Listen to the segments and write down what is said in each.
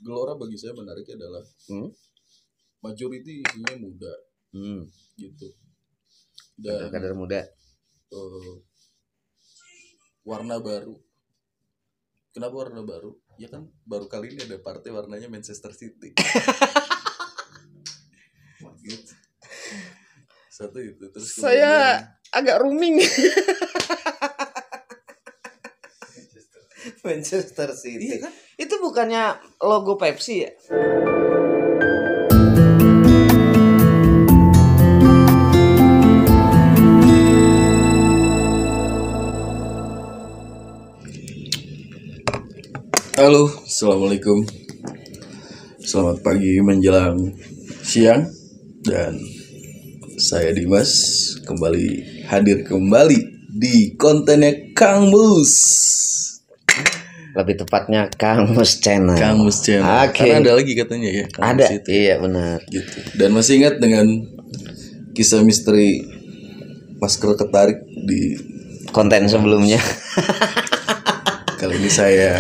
Gelora bagi saya menariknya adalah majority isinya muda, gitu. Dan Kader muda. Warna baru. Kenapa warna baru? Ya kan baru kali ini ada partai warnanya Manchester City. Gitu. Satu itu. Terus Saya agak rooming. Manchester City. Iya kan? Itu bukannya logo Pepsi ya? Halo, assalamualaikum. Selamat pagi menjelang siang. Dan saya Dimas hadir kembali di kontennya Kang Mus. Lebih tepatnya Kang Mus Channel. Kang Mus Channel. Okay. Karena ada lagi katanya ya. Kang ada. Mus itu. Iya benar. Gitu. Dan masih ingat dengan kisah misteri masker ketarik di konten sebelumnya. Kali ini saya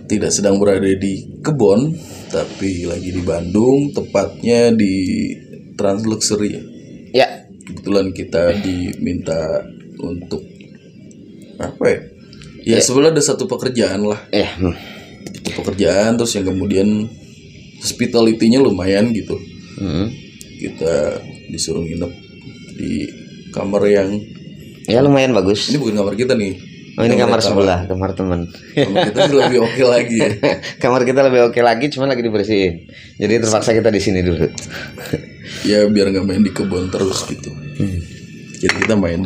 tidak sedang berada di kebon, tapi lagi di Bandung, tepatnya di Trans Luxury. Ya. Kebetulan kita diminta untuk apa ya? Ya sebenarnya ada satu pekerjaan lah. Pekerjaan terus yang kemudian hospitality-nya lumayan gitu. Kita disuruh nginep di kamar yang lumayan bagus. Ini bukan kamar kita nih. Oh ini kamar sebelah, kamar teman. Kamar kita lebih oke lagi ya. Kamar kita lebih oke lagi, cuma lagi dibersihin. Jadi terpaksa kita di sini dulu. Ya biar nggak main di kebun terus gitu. Jadi kita main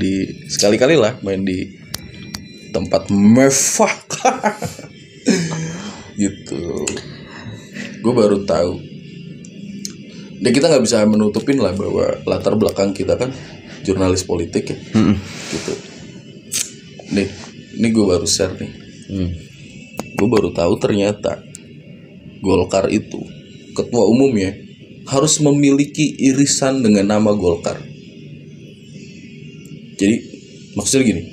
sekali-kali lah main di tempat mewah. Gitu. Gue baru tahu. Dan kita nggak bisa menutupin lah bahwa latar belakang kita kan jurnalis politik ya. Gitu. Ini gue baru share nih. Gue baru tahu ternyata Golkar itu ketua umumnya harus memiliki irisan dengan nama Golkar. Jadi maksudnya gini,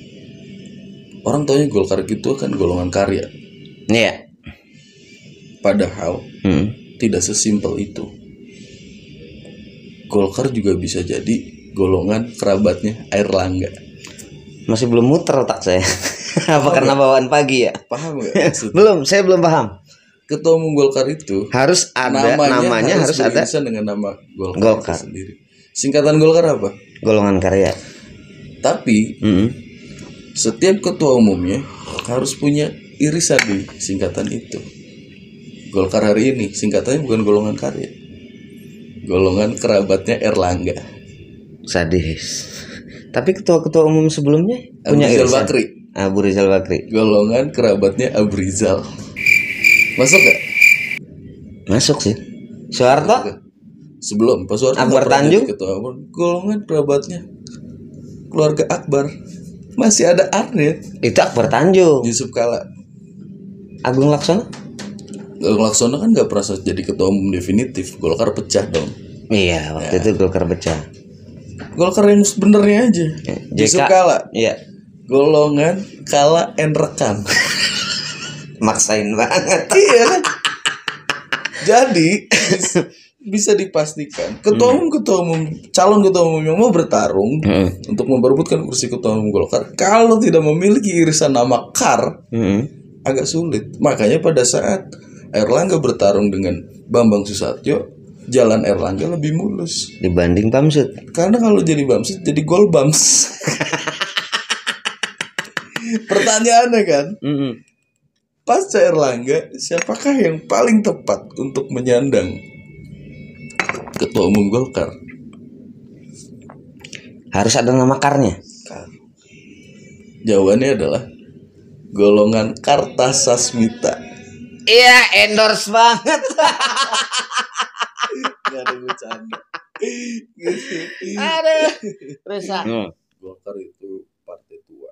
orang taunya Golkar itu kan golongan karya. Iya. Padahal tidak sesimpel itu. Golkar juga bisa jadi golongan kerabatnya Airlangga. Masih belum muter otak saya. Apa karena bawaan pagi ya? Paham gak? Belum, saya belum paham. Ketua umum Golkar itu harus ada namanya harus ada dengan nama Golkar sendiri. Singkatan Golkar apa? Golongan karya. Tapi setiap ketua umumnya harus punya irisan di singkatan itu. Golkar hari ini singkatannya bukan golongan karya, golongan kerabatnya Erlangga. Sadis. Tapi ketua-ketua umum sebelumnya punya irisan. Abu Rizal Bakri. Golongan kerabatnya Abu Rizal. Masuk gak? Masuk sih. Soeharto? Sebelum Pak Soeharto Akbar Tanjung? Ketua umum. Golongan kerabatnya keluarga Akbar. Masih ada Arnya. Itu Akbar Tanjung. Yusuf Kala. Agung Laksono? Agung Laksono kan gak pernah jadi ketua umum definitif. Golkar pecah dong. Iya, waktu itu Golkar pecah. Golkar yang sebenarnya aja. Yusuf Kala. Iya. Golongan Kala and rekan. Maksain banget. Iya kan? Jadi bisa dipastikan calon ketua umum yang mau bertarung untuk memperebutkan kursi ketua umum Golkar kalau tidak memiliki irisan nama Kar agak sulit. Makanya pada saat Erlangga bertarung dengan Bambang Susatyo, jalan Erlangga lebih mulus dibanding Bamsud. Karena kalau jadi Bamsud jadi Golbams. Pertanyaannya kan, pasca Erlangga siapakah yang paling tepat untuk menyandang ketua umum Golkar? Harus ada nama Karnya. Jawabannya adalah golongan Kartasasmita. Iya, endorse banget. Gak ada bercanda. Aduh, Resa. Golkar itu partai tua.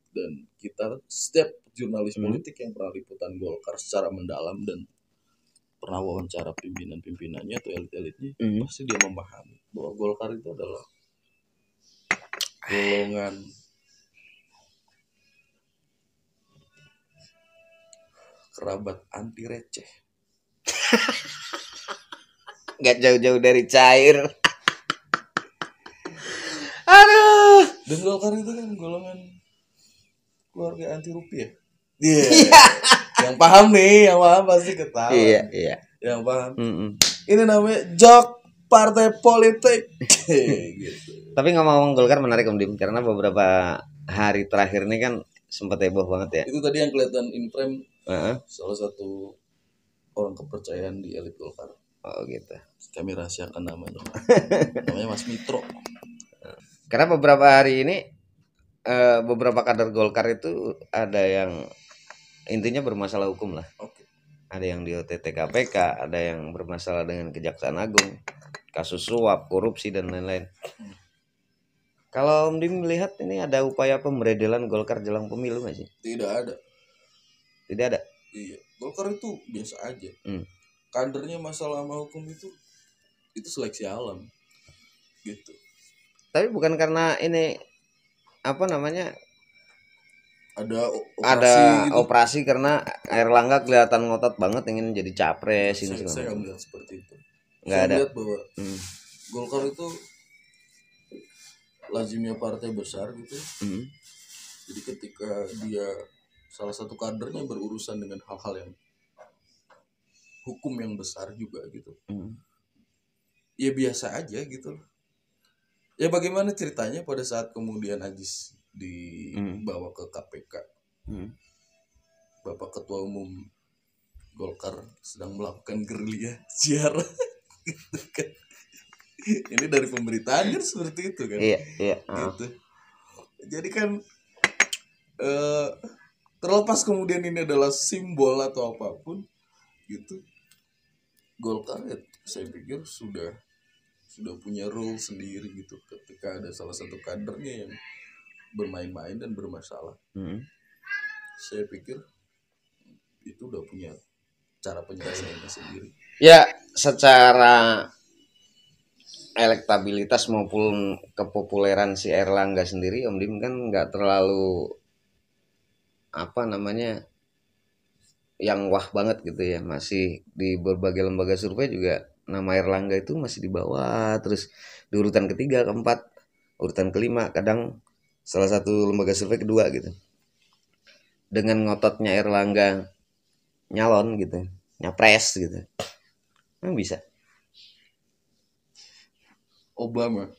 Dan kita setiap jurnalis politik yang pernah liputan Golkar secara mendalam dan pernah wawancara pimpinan-pimpinannya atau elit-elitnya, pasti dia memahami bahwa Golkar itu adalah golongan kerabat anti receh. Gak jauh-jauh dari cair. Aduh. Dan Golkar itu kan golongan keluarga anti rupiah. Iya. Yang paham nih, yang paham pasti ketawa. Iya. Yang paham. Ini namanya jok partai politik. Gitu. Tapi ngomong Golkar menarik Om Dim, karena beberapa hari terakhir ini kan sempat heboh banget ya. Itu tadi yang kelihatan in frame. Salah satu orang kepercayaan di elit Golkar. Oh gitu. Kami rahasiakan namanya. Namanya Mas Mitro. Karena beberapa hari ini beberapa kader Golkar itu ada yang intinya bermasalah hukum lah. Okay. Ada yang di OTT KPK, ada yang bermasalah dengan Kejaksaan Agung, kasus suap, korupsi dan lain-lain. Kalau Om Dim melihat ini ada upaya pemberedelan Golkar jelang pemilu nggak sih? Tidak ada. Tidak ada. Iya, Golkar itu biasa aja. Kadernya masalah sama hukum itu seleksi alam, gitu. Tapi bukan karena ini apa namanya? Ada operasi karena Airlangga kelihatan ngotot banget ingin jadi capres. Saya nggak melihat seperti itu. Nggak ada. Melihat bahwa Golkar itu lazimnya partai besar gitu. Jadi ketika dia salah satu kadernya berurusan dengan hal-hal yang hukum yang besar juga gitu, ya biasa aja gitu. Ya bagaimana ceritanya pada saat kemudian Ajis dibawa ke KPK, Bapak Ketua Umum Golkar sedang melakukan gerilya ziarah gitu kan. Ini dari pemberitaan kan seperti itu kan. Iya. Gitu. Jadi kan terlepas kemudian ini adalah simbol atau apapun gitu, Golkar ya, saya pikir sudah punya rule sendiri gitu. Ketika ada salah satu kadernya yang bermain-main dan bermasalah, saya pikir itu udah punya cara penyelesaiannya sendiri. Ya, secara elektabilitas maupun kepopuleran si Airlangga sendiri, Om Dim kan nggak terlalu apa namanya yang wah banget gitu ya. Masih di berbagai lembaga survei juga nama Airlangga itu masih di bawah, terus di urutan ketiga, keempat, urutan kelima, kadang salah satu lembaga survei kedua gitu. Dengan ngototnya Airlangga nyalon gitu, nyapres gitu, emang bisa. Obama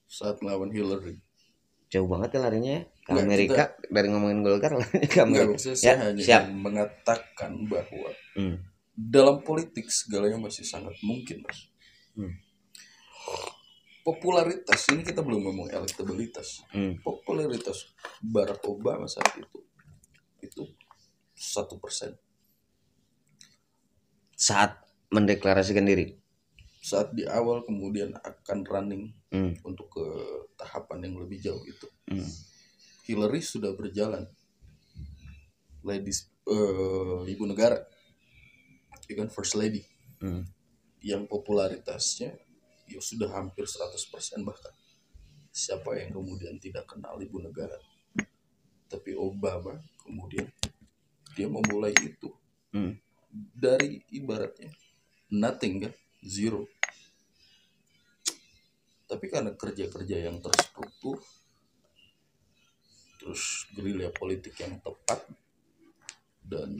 saat melawan Hillary jauh banget ya larinya ke Amerika. Dari ngomongin Golkar larinya ke Amerika. Saya hanya mengatakan bahwa dalam politik segalanya masih sangat mungkin, Mas. Popularitas ini kita belum ngomong elektabilitas. Popularitas Barack Obama saat itu 1%. Saat mendeklarasikan diri. Saat di awal kemudian akan running untuk ke tahapan yang lebih jauh itu. Hillary sudah berjalan. Ibu negara. Ya kan, First Lady. Yang popularitasnya ya sudah hampir 100% bahkan. Siapa yang kemudian tidak kenal ibu negara? Tapi Obama kemudian dia memulai itu dari ibaratnya nothing kan, zero. Tapi karena kerja-kerja yang terstruktur, terus gerilya politik yang tepat dan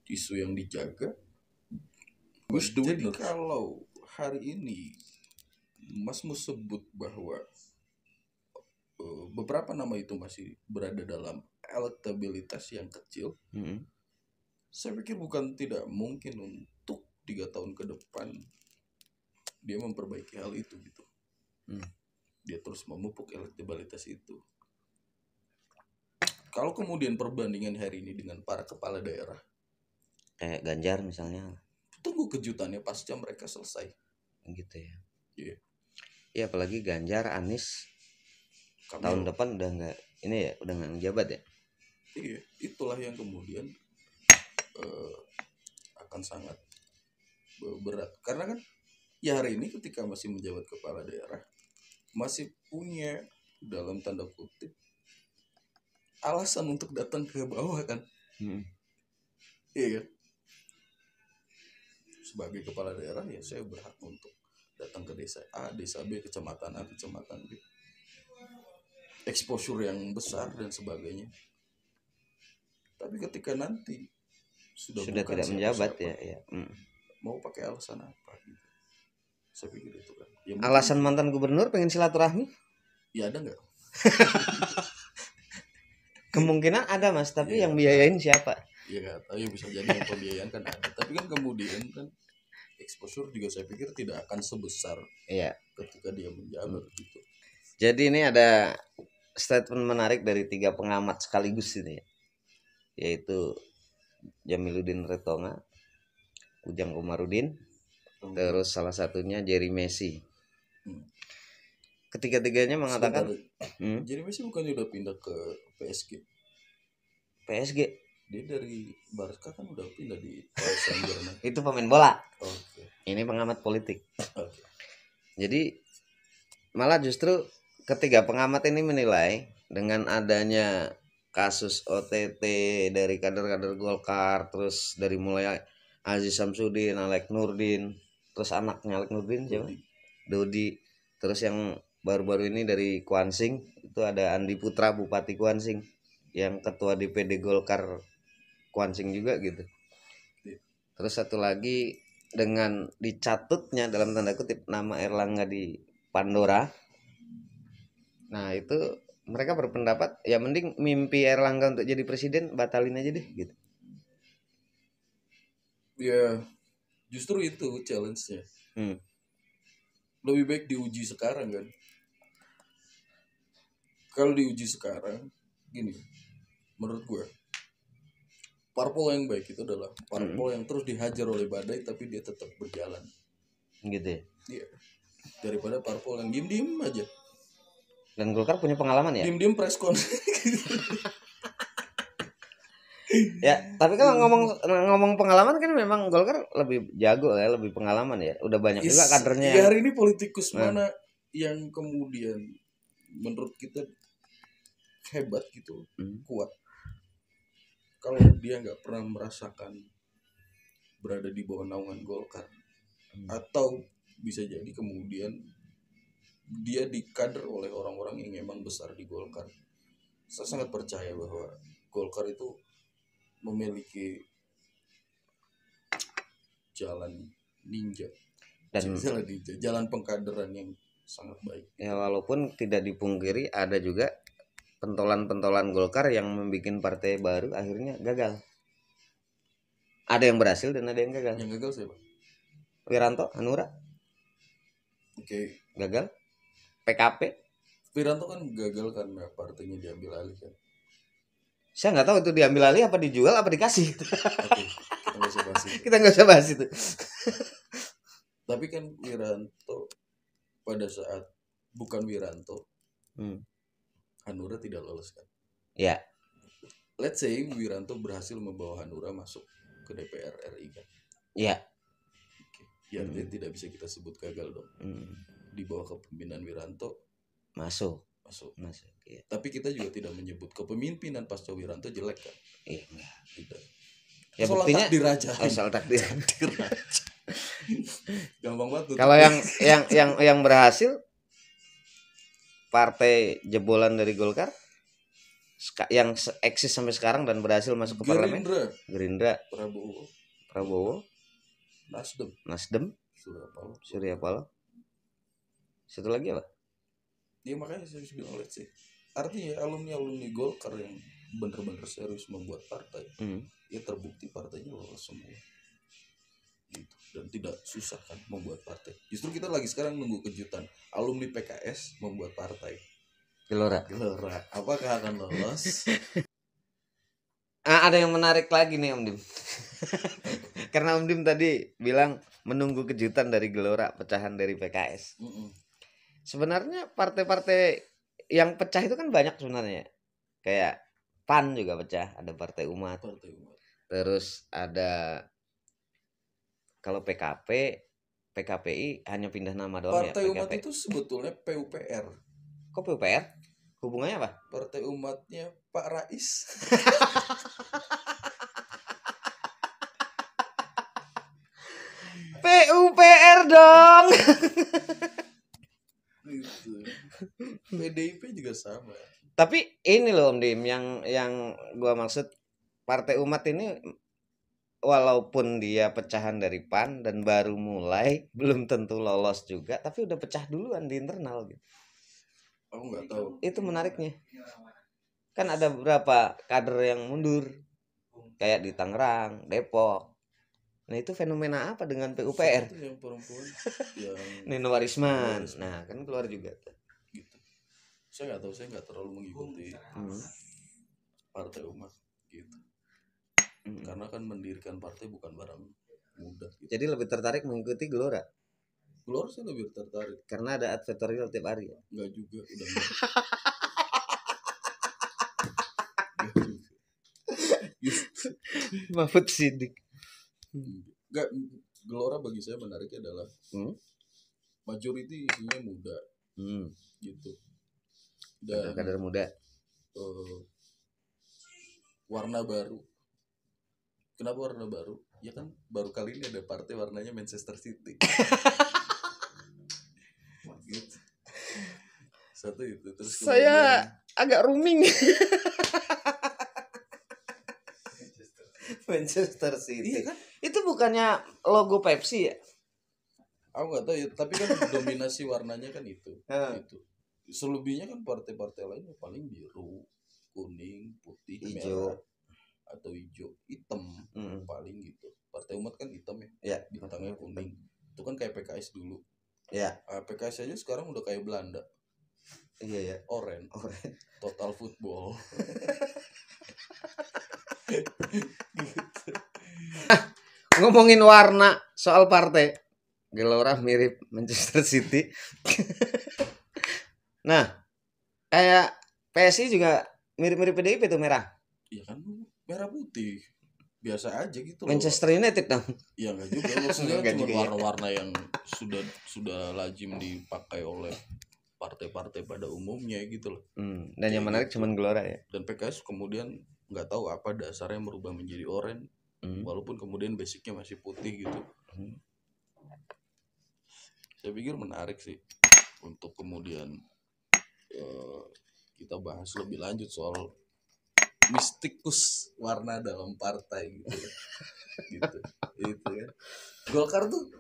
isu yang dijaga, jadi kalau hari ini Mas mau sebut bahwa beberapa nama itu masih berada dalam elektabilitas yang kecil, saya pikir bukan tidak mungkin untuk 3 tahun ke depan dia memperbaiki hal itu gitu. Dia terus memupuk elektabilitas itu. Kalau kemudian perbandingan hari ini dengan para kepala daerah kayak Ganjar misalnya, tunggu kejutannya pasca mereka selesai gitu ya. Iya. Ya apalagi Ganjar, Anies tahun depan udah nggak ini ya, udah nggak ngejabat ya. Iya, itulah yang kemudian akan sangat berat. Karena kan ya hari ini ketika masih menjabat kepala daerah masih punya dalam tanda kutip alasan untuk datang ke bawah kan. Iya kan? Sebagai kepala daerah ya saya berhak untuk datang ke desa A, desa B, kecamatan A, kecamatan B. Exposure yang besar dan sebagainya. Tapi ketika nanti sudah bukan tidak menjabat siapa-siapa, ya. mau pakai alasan apa gitu. Saya pikir itu kan. Ya, Alasan mantan gubernur pengen silaturahmi? Ya ada nggak? Kemungkinan ada Mas, tapi yang biayain siapa? Iya nggak tahu, ya bisa jadi yang pembiayaan kan ada. Tapi kan kemudian kan exposure juga saya pikir tidak akan sebesar ketika dia menjabat gitu. Jadi ini ada statement menarik dari 3 pengamat sekaligus ini, yaitu Jamiluddin Retonga, Ujang Komarudin, terus salah satunya Jerry Messi. Ketiga-tiganya mengatakan Jerry Messi bukannya udah pindah ke PSG? Dia dari Barca kan udah pindah di Paris Saint-Germain. Itu pemain bola. Okay. Ini pengamat politik. Okay. Jadi malah justru ketiga pengamat ini menilai dengan adanya kasus OTT dari kader-kader Golkar, terus dari mulai Aziz Samsudin, Alek Nurdin, terus anaknya Alek Nurdin siapa? Dodi. Terus yang baru-baru ini dari Kuansing itu ada Andi Putra, Bupati Kuansing, yang ketua DPD Golkar Kuansing juga gitu. Terus satu lagi dengan dicatutnya dalam tanda kutip nama Erlangga di Pandora. Nah itu mereka berpendapat ya mending mimpi Erlangga untuk jadi presiden batalin aja deh gitu. Ya justru itu challenge-nya. Lebih baik diuji sekarang kan. Kalau diuji sekarang gini, menurut gue parpol yang baik itu adalah parpol yang terus dihajar oleh badai tapi dia tetap berjalan. Gitu ya? Iya. Daripada parpol yang diem-diem aja. Dan Golkar punya pengalaman ya? Diem-diem preskon. Ya, tapi kalau ngomong pengalaman kan memang Golkar lebih jago ya, lebih pengalaman ya. Udah banyak juga kadernya. Ya hari ini politikus mana yang kemudian menurut kita hebat gitu, kuat. Kalau dia nggak pernah merasakan berada di bawah naungan Golkar, atau bisa jadi kemudian dia dikader oleh orang-orang yang memang besar di Golkar. Saya sangat percaya bahwa Golkar itu memiliki jalan ninja dan jalan pengkaderan yang sangat baik. Ya walaupun tidak dipungkiri ada juga pentolan-pentolan Golkar yang membuat partai baru akhirnya gagal. Ada yang berhasil dan ada yang gagal. Yang gagal siapa? Wiranto, Hanura. Oke. Gagal. PKP. Wiranto kan gagal karena partainya diambil alih kan. Saya nggak tahu itu diambil alih apa dijual apa dikasih. Oke, kita nggak usah bahas itu. Tapi kan Wiranto pada saat bukan Wiranto, Hanura tidak lolos kan? Ya. Let's say Wiranto berhasil membawa Hanura masuk ke DPR RI kan? Ya. Ya artinya tidak bisa kita sebut gagal dong. Di bawah kepemimpinan Wiranto masuk. Ya. Tapi kita juga tidak menyebut kepemimpinan pasca Wiranto jelek kan? Enggak. Tidak. Ya buktinya diraja. Soal takdir. Gampang banget. Kalau yang berhasil partai jebolan dari Golkar yang eksis sampai sekarang dan berhasil masuk ke parlemen. Gerindra. Prabowo. Nasdem. Surya Paloh. Satu lagi apa? Ya makanya saya bilang let's say. Artinya alumni Golkar yang benar-benar serius membuat partai, ya terbukti partainya lolos semua. Gitu. Dan tidak susah kan membuat partai. Justru kita lagi sekarang nunggu kejutan. Alumni PKS membuat partai. Gelora. Apakah akan lolos? Ada yang menarik lagi nih Om Dim. Karena Om Dim tadi bilang menunggu kejutan dari Gelora, pecahan dari PKS. Sebenarnya partai-partai yang pecah itu kan banyak sebenarnya. Kayak PAN juga pecah, ada Partai Umat. Terus ada kalau PKPI hanya pindah nama doang. Partai Umat itu sebetulnya PUPR. Kok PUPR? Hubungannya apa? Partai Umatnya Pak Rais. PUPR dong. Gitu. PDIP juga sama. Tapi ini loh Om Dim, yang gua maksud, Partai Umat ini walaupun dia pecahan dari PAN dan baru mulai, belum tentu lolos juga, tapi udah pecah duluan di internal gitu. Aku nggak tahu. Itu menariknya. Kan ada beberapa kader yang mundur, kayak di Tangerang, Depok. Nah itu fenomena apa dengan PUPR? Itu yang perempuan yang Nino Warisman. Nah kan keluar juga. Gitu. Saya nggak tahu, saya nggak terlalu mengikuti Partai Umat gitu. Karena kan mendirikan partai bukan barang mudah. Gitu. Jadi lebih tertarik mengikuti Gelora? Gelora saya lebih tertarik. Karena ada advertorial tiap hari ya? Enggak juga, udah Mahfud Sidik. Enggak, Gelora bagi saya menariknya adalah majority isinya muda, gitu. Dan kader muda. Warna baru. Kenapa warna baru? Ya kan baru kali ini ada partai warnanya Manchester City. Gitu. Satu itu. Terus saya agak rooming. Manchester City. Iya kan? Itu bukannya logo Pepsi ya? Aku nggak tahu ya, tapi kan dominasi warnanya kan itu. Gitu. Selebihnya kan partai-partai lain paling biru, kuning, putih, hijau, merah, atau hijau, hitam paling gitu. Partai Umat kan hitam ya, bintangnya kuning. Itu kan kayak PKS dulu. Ya. PKS aja sekarang udah kayak Belanda. Iya ya. Orange. Total football. Ngomongin warna soal partai, Gelora mirip Manchester City. Nah, kayak PSI juga mirip-mirip PDIP tuh merah. Iya kan, merah putih. Biasa aja gitu loh. Manchester United dong. Iya enggak juga, maksudnya cuma warna-warna yang sudah lazim dipakai oleh partai-partai pada umumnya gitu loh. Dan yang menarik gitu. Cuman Gelora ya. Dan PKS kemudian nggak tahu apa dasarnya merubah menjadi oranye, walaupun kemudian basicnya masih putih gitu. Saya pikir menarik sih untuk kemudian kita bahas lebih lanjut soal mistikus warna dalam partai gitu. Gitu. Itu ya. Golkar tuh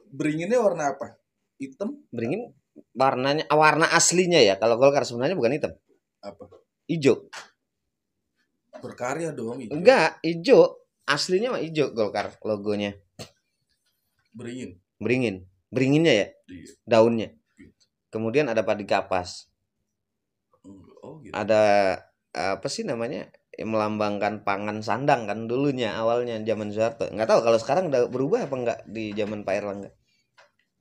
beringinnya warna apa? Hitam? Beringin warna aslinya ya. Kalau Golkar sebenarnya bukan hitam. Apa? Hijau. Berkarya dong hijau. Enggak, hijau. Aslinya mah hijau Golkar logonya. Beringin. Beringinnya ya? Iya. Daunnya. Gitu. Kemudian ada padi kapas. Oh, gitu. Ada apa sih namanya? Melambangkan pangan sandang kan dulunya awalnya zaman Soeharto. Enggak tahu kalau sekarang udah berubah apa enggak di zaman Pak Erlangga.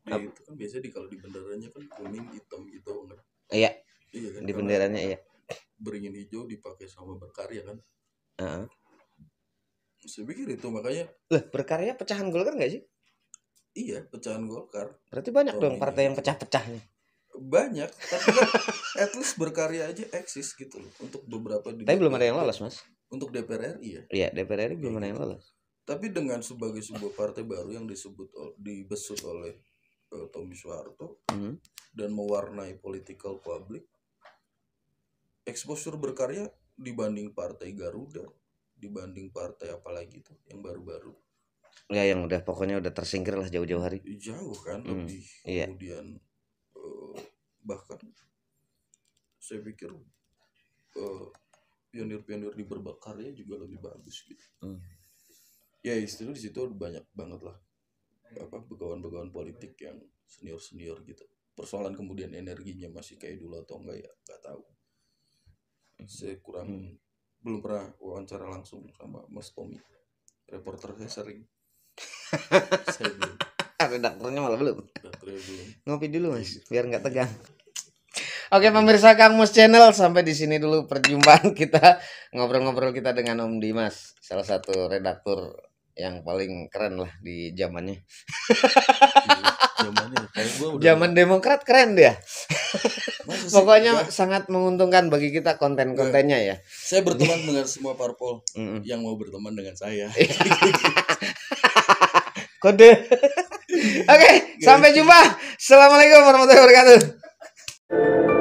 Ya, itu kan biasanya kalau di benderanya kan kuning hitam gitu enggak? Iya. Iya kan? Di benderanya iya. Beringin hijau dipakai sama berkarya kan? Saya pikir itu makanya. Lah, berkarya pecahan Golkar enggak sih? Iya, pecahan Golkar. Berarti banyak dong partai yang pecah-pecahnya. Banyak, tapi kan at least berkarya aja eksis gitu loh untuk beberapa. Tapi belum ada yang lolos, Mas. Untuk DPR RI ya. Iya, DPR RI belum ada yang lolos. Tapi dengan sebagai sebuah partai baru yang dibesut oleh Tommy Soeharto dan mewarnai political public, exposure berkarya dibanding partai Garuda, dibanding partai apalagi tuh yang baru-baru. Ya yang udah pokoknya udah tersingkir lah jauh-jauh hari. Jauh kan lebih. Iya. Kemudian bahkan saya pikir pionir-pionir di berkarya juga lebih bagus gitu. Ya istilahnya di situ banyak banget lah begawan-begawan politik yang senior gitu. Persoalan kemudian energinya masih kayak dulu atau enggak ya nggak tahu. Saya belum pernah wawancara langsung sama Mas Tommy. Reporter saya sering. Saya belum. Redakturnya malah belum. Ngopi dulu Mas, gitu. biar nggak tegang. Oke pemirsa Kang Mus Channel, sampai di sini dulu perjumpaan kita ngobrol-ngobrol kita dengan Om Dimas, salah satu redaktur yang paling keren lah di zamannya. Zaman Demokrat keren dia. Pokoknya sangat menguntungkan bagi kita konten-kontennya ya. Saya berteman dengan semua parpol yang mau berteman dengan saya. Kode. Oke, sampai jumpa. Assalamualaikum warahmatullahi wabarakatuh.